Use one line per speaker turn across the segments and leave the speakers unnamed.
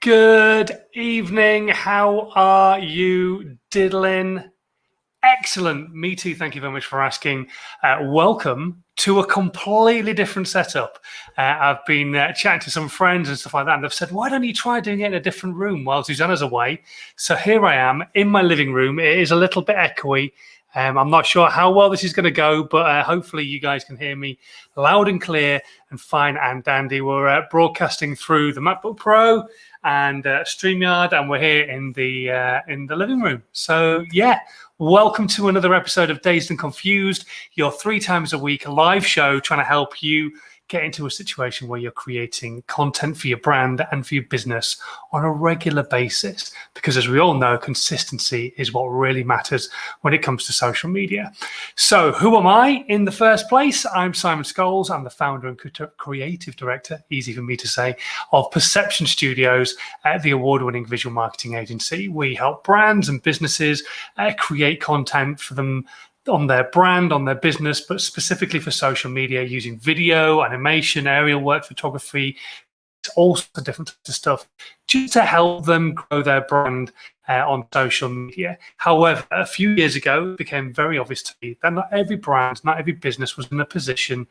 Good evening. How are you diddling? Excellent. Me too. Thank you very much for asking. Welcome to a completely different setup. I've been chatting to some friends and stuff like that, and they've said, why don't you try doing it in a different room while Susanna's away? So here I am in my living room. It is a little bit echoey. I'm not sure how well this is going to go, but hopefully you guys can hear me loud and clear and fine and dandy. We're broadcasting through the MacBook Pro and StreamYard, and we're here in the living room. So yeah, welcome to another episode of Dazed and Confused, your 3 times a week live show trying to help you get into a situation where you're creating content for your brand and for your business on a regular basis. Because as we all know, consistency is what really matters when it comes to social media. So who am I in the first place? I'm Simon Scholes. I'm the founder and creative director, easy for me to say, of Perception Studios, the award-winning visual marketing agency. We help brands and businesses create content for them on their brand, on their business, but specifically for social media using video, animation, aerial work, photography, all sorts of different types of stuff, just to help them grow their brand on social media. However, a few years ago, it became very obvious to me that not every brand, not every business was in a position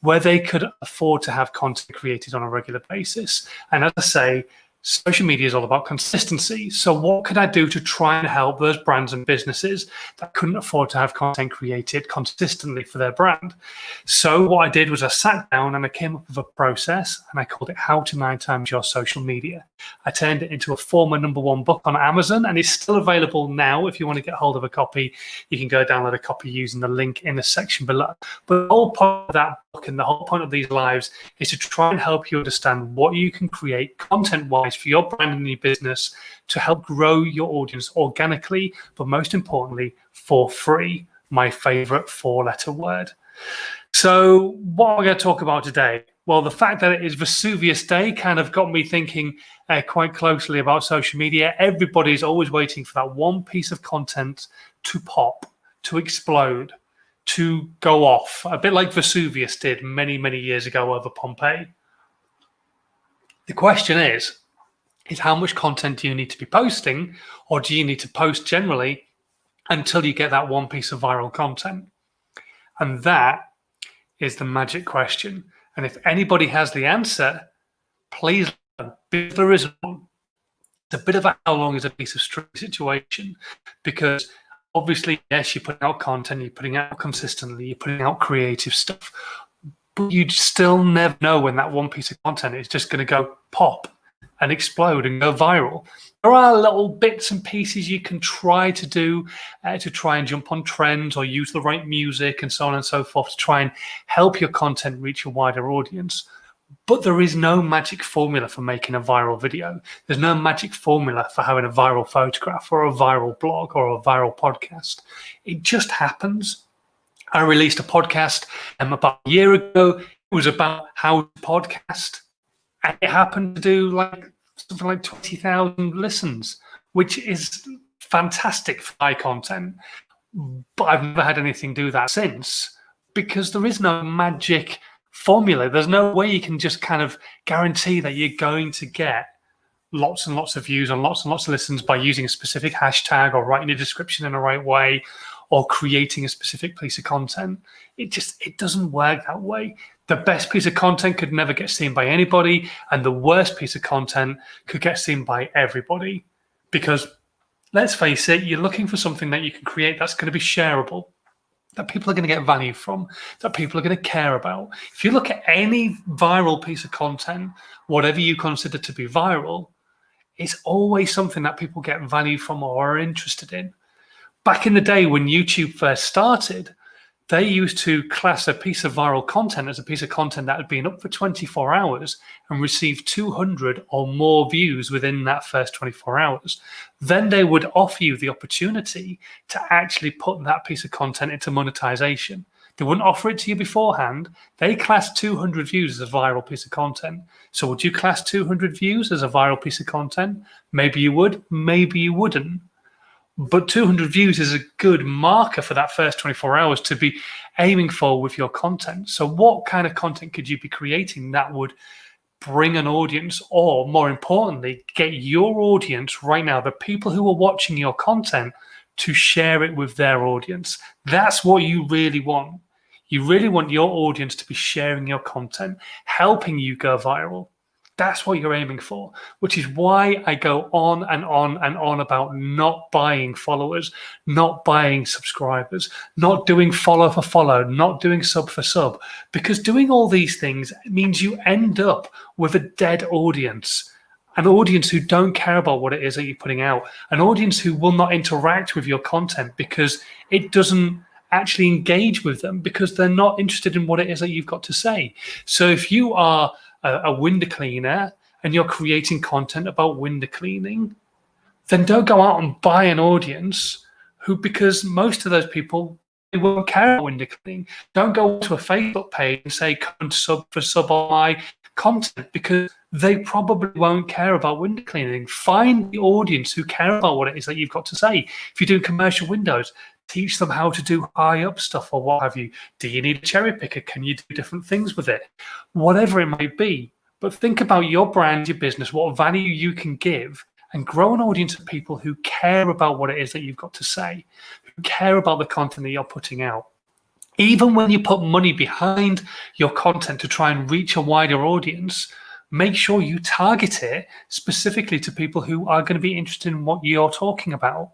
where they could afford to have content created on a regular basis. And as I say, social media is all about consistency. So what could I do to try and help those brands and businesses that couldn't afford to have content created consistently for their brand? So what I did was I sat down and I came up with a process, and I called it How to 9 Times Your Social Media. I turned it into a former #1 book on Amazon, and it's still available now. If you want to get hold of a copy, you can go download a copy using the link in the section below. But the whole point of that book and the whole point of these lives is to try and help you understand what you can create content-wise for your brand and your business to help grow your audience organically, but most importantly, for free. My favorite 4-letter word. So what am I going to talk about today? Well, the fact that it is Vesuvius Day kind of got me thinking quite closely about social media. Everybody's always waiting for that one piece of content to pop, to explode, to go off, a bit like Vesuvius did many, many years ago over Pompeii. The question is how much content do you need to be posting, or do you need to post generally until you get that one piece of viral content? And that is the magic question. And if anybody has the answer, please let them, because there is one. It's a bit of a how long is a piece of string situation, because obviously, yes, you're putting out content, you're putting out consistently, you're putting out creative stuff, but you still never know when that one piece of content is just going to go pop and explode and go viral. There are little bits and pieces you can try to do to try and jump on trends or use the right music and so on and so forth to try and help your content reach a wider audience. But there is no magic formula for making a viral video. There's no magic formula for having a viral photograph or a viral blog or a viral podcast. It just happens. I released a podcast about a year ago. It was about how to podcast. And it happened to do something like 20,000 listens, which is fantastic for my content. But I've never had anything do that since, because there is no magic formula. There's no way you can just kind of guarantee that you're going to get lots and lots of views and lots of listens by using a specific hashtag or writing a description in the right way or creating a specific piece of content. It doesn't work that way. The best piece of content could never get seen by anybody, and the worst piece of content could get seen by everybody. Because let's face it, you're looking for something that you can create that's going to be shareable, that people are going to get value from, that people are going to care about. If you look at any viral piece of content, whatever you consider to be viral, it's always something that people get value from or are interested in. Back in the day when YouTube first started, they used to class a piece of viral content as a piece of content that had been up for 24 hours and received 200 or more views within that first 24 hours. Then they would offer you the opportunity to actually put that piece of content into monetization. They wouldn't offer it to you beforehand. They classed 200 views as a viral piece of content. So would you class 200 views as a viral piece of content? Maybe you would, maybe you wouldn't. But 200 views is a good marker for that first 24 hours to be aiming for with your content. So what kind of content could you be creating that would bring an audience, or more importantly, get your audience right now, the people who are watching your content, to share it with their audience. That's what you really want. You really want your audience to be sharing your content, helping you go viral. That's what you're aiming for, which is why I go on and on and on about not buying followers, not buying subscribers, not doing follow for follow, not doing sub for sub, because doing all these things means you end up with a dead audience, an audience who don't care about what it is that you're putting out, an audience who will not interact with your content because it doesn't actually engage with them, because they're not interested in what it is that you've got to say. So if you are a window cleaner and you're creating content about window cleaning, then don't go out and buy an audience because most of those people, they won't care about window cleaning. Don't go to a Facebook page and say, come and sub on my content, because they probably won't care about window cleaning. Find the audience who care about what it is that you've got to say. If you're doing commercial windows, teach them how to do high up stuff or what have you. Do you need a cherry picker? Can you do different things with it? Whatever it might be. But think about your brand, your business, what value you can give, and grow an audience of people who care about what it is that you've got to say, who care about the content that you're putting out. Even when you put money behind your content to try and reach a wider audience, make sure you target it specifically to people who are going to be interested in what you're talking about.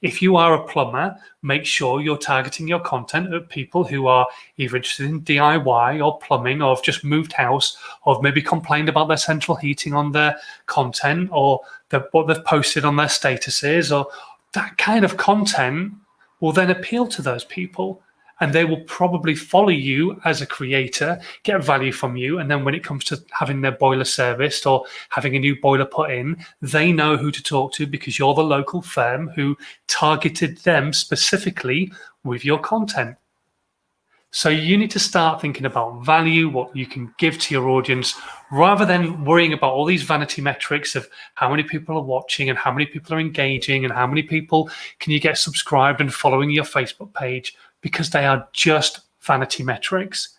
If you are a plumber, make sure you're targeting your content at people who are either interested in DIY or plumbing, or have just moved house, or have maybe complained about their central heating on their content, or what they've posted on their statuses, or that kind of content will then appeal to those people. And they will probably follow you as a creator, get value from you. And then when it comes to having their boiler serviced or having a new boiler put in, they know who to talk to because you're the local firm who targeted them specifically with your content. So you need to start thinking about value, what you can give to your audience, rather than worrying about all these vanity metrics of how many people are watching and how many people are engaging and how many people can you get subscribed and following your Facebook page, because they are just vanity metrics.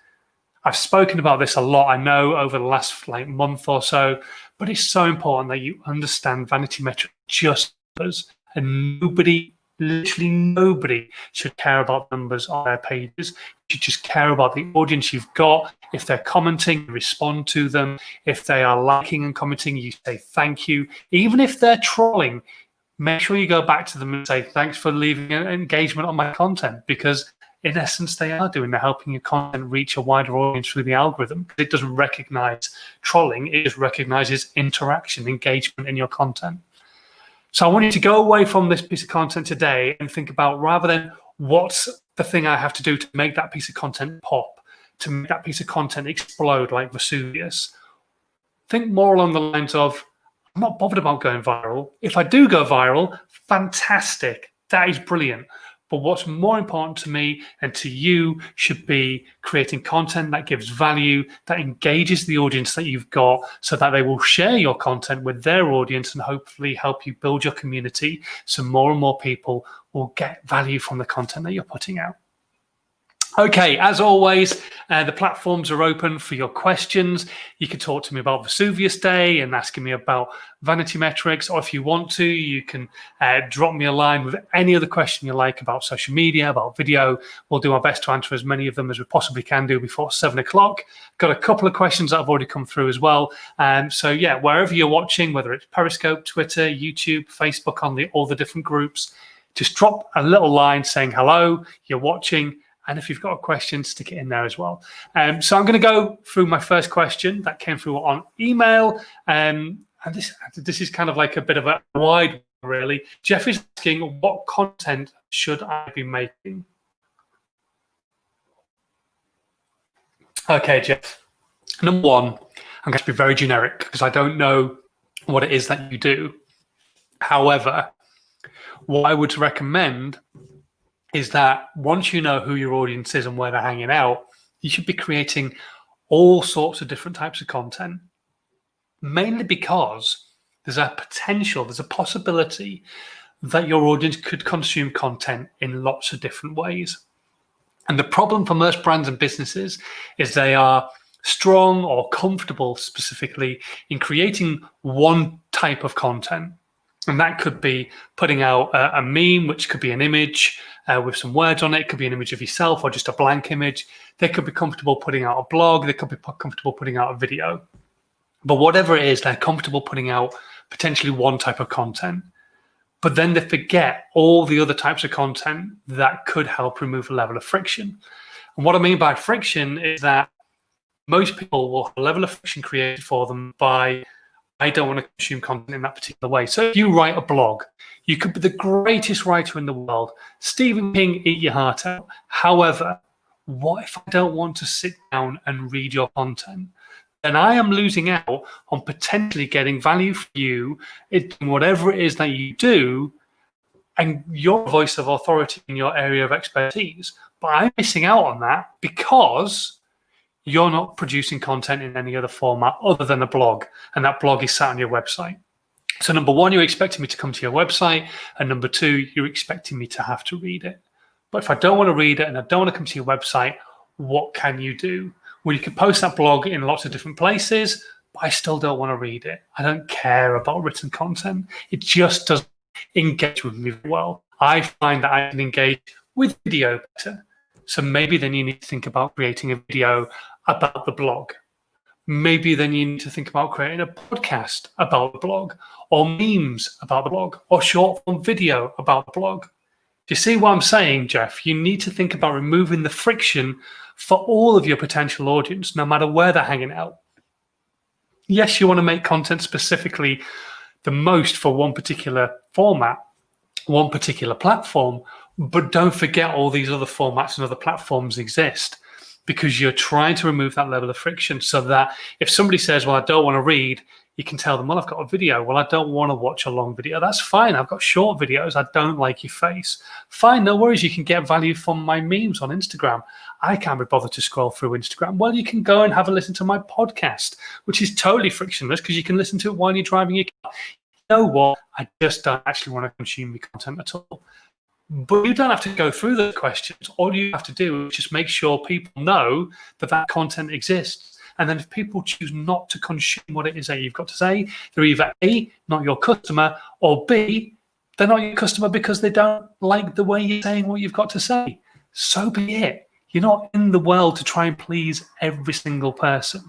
I've spoken about this a lot, I know, over the last month or so, but it's so important that you understand vanity metrics just as, and literally nobody should care about numbers on their pages. You should just care about the audience you've got. If they're commenting, you respond to them. If they are liking and commenting, you say thank you. Even if they're trolling, make sure you go back to them and say, thanks for leaving an engagement on my content, because in essence, they are doing. They're helping your content reach a wider audience through the algorithm. It doesn't recognize trolling. It just recognizes interaction, engagement in your content. So I want you to go away from this piece of content today and think about, rather than what's the thing I have to do to make that piece of content pop, to make that piece of content explode like Vesuvius, think more along the lines of, I'm not bothered about going viral. If I do go viral, fantastic. That is brilliant. But what's more important to me and to you should be creating content that gives value, that engages the audience that you've got, so that they will share your content with their audience and hopefully help you build your community so more and more people will get value from the content that you're putting out. Okay, as always, the platforms are open for your questions. You can talk to me about Vesuvius Day and asking me about vanity metrics, or if you want to, you can drop me a line with any other question you like about social media, about video. We'll do our best to answer as many of them as we possibly can do before 7 o'clock. Got a couple of questions that have already come through as well. So yeah, wherever you're watching, whether it's Periscope, Twitter, YouTube, Facebook, on all the different groups, just drop a little line saying hello, you're watching. And if you've got a question, stick it in there as well. So I'm going to go through my first question that came through on email. And this is kind of like a bit of a wide one, really. Jeff is asking, what content should I be making? Okay, Jeff. Number one, I'm going to be very generic because I don't know what it is that you do. However, what I would recommend is that once you know who your audience is and where they're hanging out, you should be creating all sorts of different types of content, mainly because there's a possibility that your audience could consume content in lots of different ways. And the problem for most brands and businesses is they are strong or comfortable specifically in creating one type of content. And that could be putting out a meme, which could be an image with some words on it. It could be an image of yourself or just a blank image. They could be comfortable putting out a blog. They could be comfortable putting out a video. But whatever it is, they're comfortable putting out potentially one type of content. But then they forget all the other types of content that could help remove a level of friction. And what I mean by friction is that most people will have a level of friction created for them by, I don't want to consume content in that particular way. So if you write a blog, you could be the greatest writer in the world. Stephen King, eat your heart out. However, what if I don't want to sit down and read your content? Then I am losing out on potentially getting value for you in whatever it is that you do and your voice of authority in your area of expertise. But I'm missing out on that because you're not producing content in any other format other than a blog, and that blog is sat on your website. So number one, you're expecting me to come to your website, and number two, you're expecting me to have to read it. But if I don't want to read it and I don't want to come to your website, what can you do? Well, you can post that blog in lots of different places, but I still don't want to read it. I don't care about written content. It just doesn't engage with me well. I find that I can engage with video better. So maybe then you need to think about creating a video about the blog. Maybe then you need to think about creating a podcast about the blog, or memes about the blog, or short form video about the blog. Do you see what I'm saying, Jeff? You need to think about removing the friction for all of your potential audience, no matter where they're hanging out. Yes, you want to make content specifically the most for one particular format, one particular platform, but don't forget all these other formats and other platforms exist, because you're trying to remove that level of friction so that if somebody says, well, I don't want to read, you can tell them, well, I've got a video. Well, I don't want to watch a long video. That's fine. I've got short videos. I don't like your face. Fine, no worries. You can get value from my memes on Instagram. I can't be bothered to scroll through Instagram. Well, you can go and have a listen to my podcast, which is totally frictionless because you can listen to it while you're driving your car. You know what? I just don't actually want to consume your content at all. But you don't have to go through those questions. All you have to do is just make sure people know that that content exists. And then if people choose not to consume what it is that you've got to say, they're either A, not your customer, or B, they're not your customer because they don't like the way you're saying what you've got to say. So be it. You're not in the world to try and please every single person.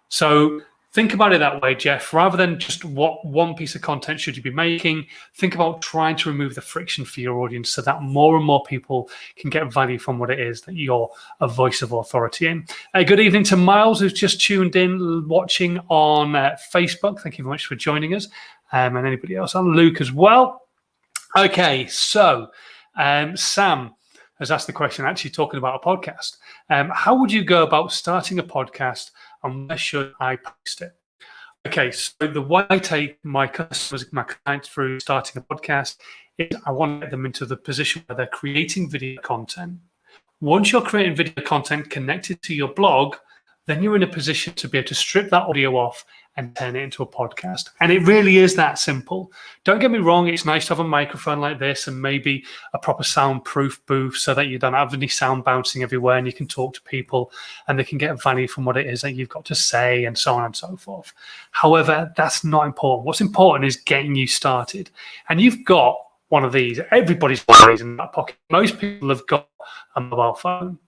So think about it that way, Jeff. Rather than just what one piece of content should you be making, think about trying to remove the friction for your audience so that more and more people can get value from what it is that you're a voice of authority in. Good evening to Miles, who's just tuned in watching on Facebook. Thank you very much for joining us. And anybody else, and Luke as well. Okay, so Sam has asked the question, actually talking about a podcast. How would you go about starting a podcast, and where should I post it? Okay, so the way I take my customers, my clients through starting a podcast is I want to get them into the position where they're creating video content. Once you're creating video content connected to your blog, then you're in a position to be able to strip that audio off and turn it into a podcast. And it really is that simple. Don't get me wrong, it's nice to have a microphone like this and maybe a proper soundproof booth so that you don't have any sound bouncing everywhere and you can talk to people and they can get value from what it is that you've got to say and so on and so forth. However, that's not important. What's important is getting you started. And you've got one of these. Everybody's got one of these in that pocket. Most people have got a mobile phone.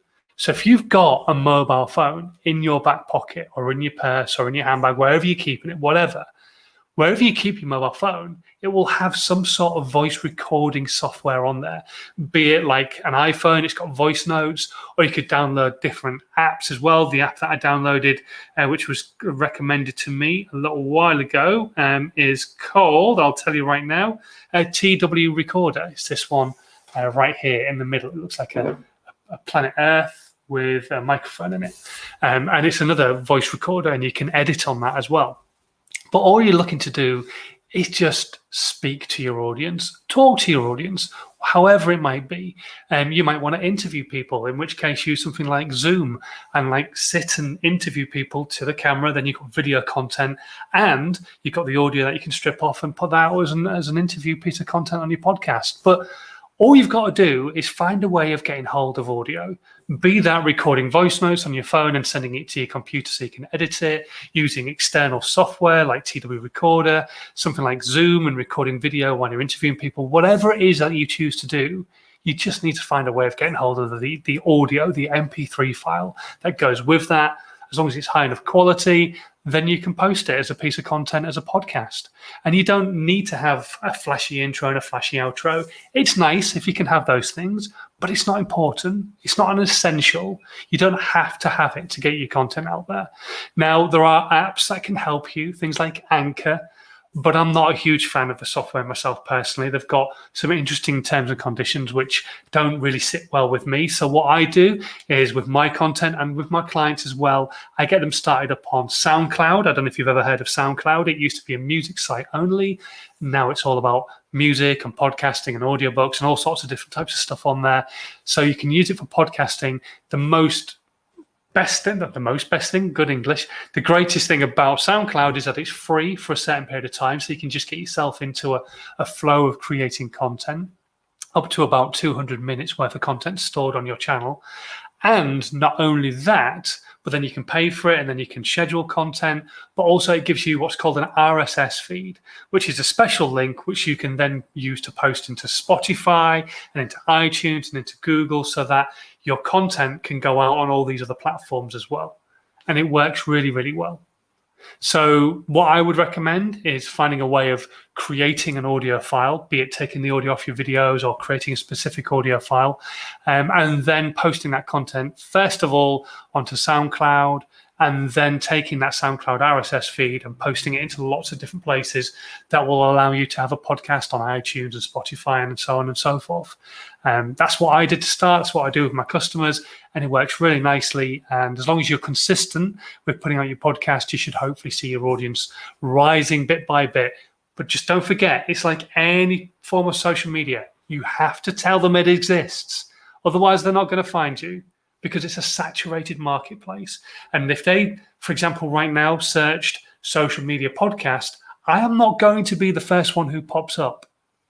So if you've got a mobile phone in your back pocket or in your purse or in your handbag, wherever you're keeping it, whatever, wherever you keep your mobile phone, it will have some sort of voice recording software on there, be it like an iPhone, it's got voice notes, or you could download different apps as well. The app that I downloaded, which was recommended to me a little while ago, is called, I'll tell you right now, TW Recorder. It's this one right here in the middle. It looks like a planet Earth with a microphone in it. And it's another voice recorder, and you can edit on that as well. But all you're looking to do is just speak to your audience, talk to your audience, however it might be. You might want to interview people, in which case use something like Zoom and like sit and interview people to the camera. Then you've got video content and you've got the audio that you can strip off and put that out as an interview piece of content on your podcast. But All you've got to do is find a way of getting hold of audio, be that recording voice notes on your phone and sending it to your computer so you can edit it, using external software like TW Recorder, something like Zoom and recording video while you're interviewing people, whatever it is that you choose to do. You just need to find a way of getting hold of the audio, the MP3 file that goes with that. As long as it's high enough quality, then you can post it as a piece of content, as a podcast. And you don't need to have a flashy intro and a flashy outro. It's nice if you can have those things, but it's not important. It's not an essential. You don't have to have it to get your content out there. Now, there are apps that can help you, things like Anchor, but I'm not a huge fan of the software myself personally. They've got some interesting terms and conditions which don't really sit well with me. So what I do is, with my content and with my clients as well, I get them started up on SoundCloud. I don't know if you've ever heard of SoundCloud. It used to be a music site only. Now it's all about music and podcasting and audiobooks and all sorts of different types of stuff on there. So you can use it for podcasting. Good English. The greatest thing about SoundCloud is that it's free for a certain period of time, so you can just get yourself into a flow of creating content, up to about 200 minutes worth of content stored on your channel. And not only that, but then you can pay for it and then you can schedule content, but also it gives you what's called an RSS feed, which is a special link which you can then use to post into Spotify and into iTunes and into Google, so that your content can go out on all these other platforms as well. And it works really, really well. So what I would recommend is finding a way of creating an audio file, be it taking the audio off your videos or creating a specific audio file, and then posting that content, first of all, onto SoundCloud, and then taking that SoundCloud RSS feed and posting it into lots of different places that will allow you to have a podcast on iTunes and Spotify and so on and so forth. That's what I did to start. That's what I do with my customers, and it works really nicely. And as long as you're consistent with putting out your podcast, you should hopefully see your audience rising bit by bit. But just don't forget, it's like any form of social media. You have to tell them it exists. Otherwise, they're not going to find you, because it's a saturated marketplace. And if they, for example, right now searched social media podcast, I am not going to be the first one who pops up.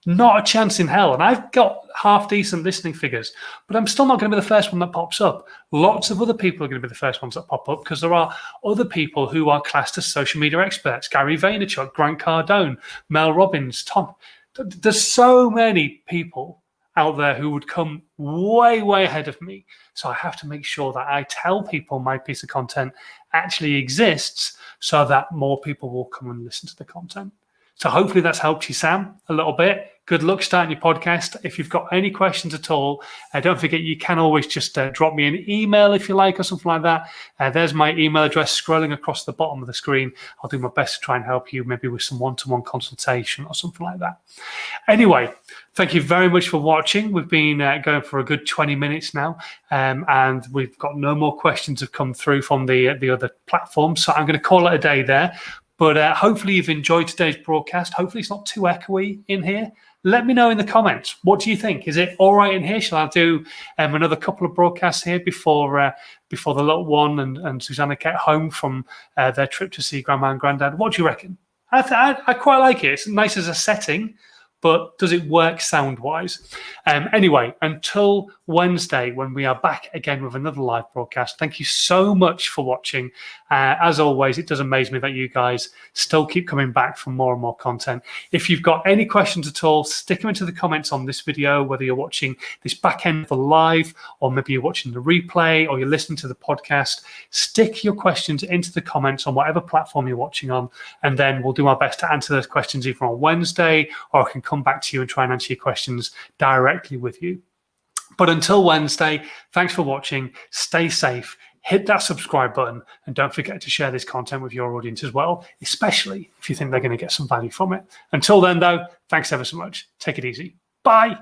Not a chance in hell. And I've got half decent listening figures, but I'm still not going to be the first one that pops up. Lots of other people are going to be the first ones that pop up, because there are other people who are classed as social media experts. Gary Vaynerchuk, Grant Cardone, Mel Robbins, Tom. There's so many people out there who would come way, way ahead of me. So I have to make sure that I tell people my piece of content actually exists, so that more people will come and listen to the content. So hopefully that's helped you, Sam, a little bit. Good luck starting your podcast. If you've got any questions at all, don't forget you can always just drop me an email if you like, or something like that. There's my email address scrolling across the bottom of the screen. I'll do my best to try and help you, maybe with some one-to-one consultation or something like that. Anyway, thank you very much for watching. We've been going for a good 20 minutes now, and we've got no more questions have come through from the other platforms. So I'm going to call it a day there. But hopefully you've enjoyed today's broadcast. Hopefully it's not too echoey in here. Let me know in the comments. What do you think? Is it all right in here? Shall I do another couple of broadcasts here before the little one and Susanna get home from their trip to see Grandma and Granddad? What do you reckon? I quite like it. It's nice as a setting, but does it work sound-wise? Anyway, until Wednesday, when we are back again with another live broadcast, thank you so much for watching. As always, it does amaze me that you guys still keep coming back for more and more content. If you've got any questions at all, stick them into the comments on this video, whether you're watching this back end of the live, or maybe you're watching the replay, or you're listening to the podcast. Stick your questions into the comments on whatever platform you're watching on, and then we'll do our best to answer those questions either on Wednesday, or I can come back to you and try and answer your questions directly with you. But until Wednesday, thanks for watching. Stay safe. Hit that subscribe button, and don't forget to share this content with your audience as well, especially if you think they're going to get some value from it. Until then, though, thanks ever so much. Take it easy. Bye.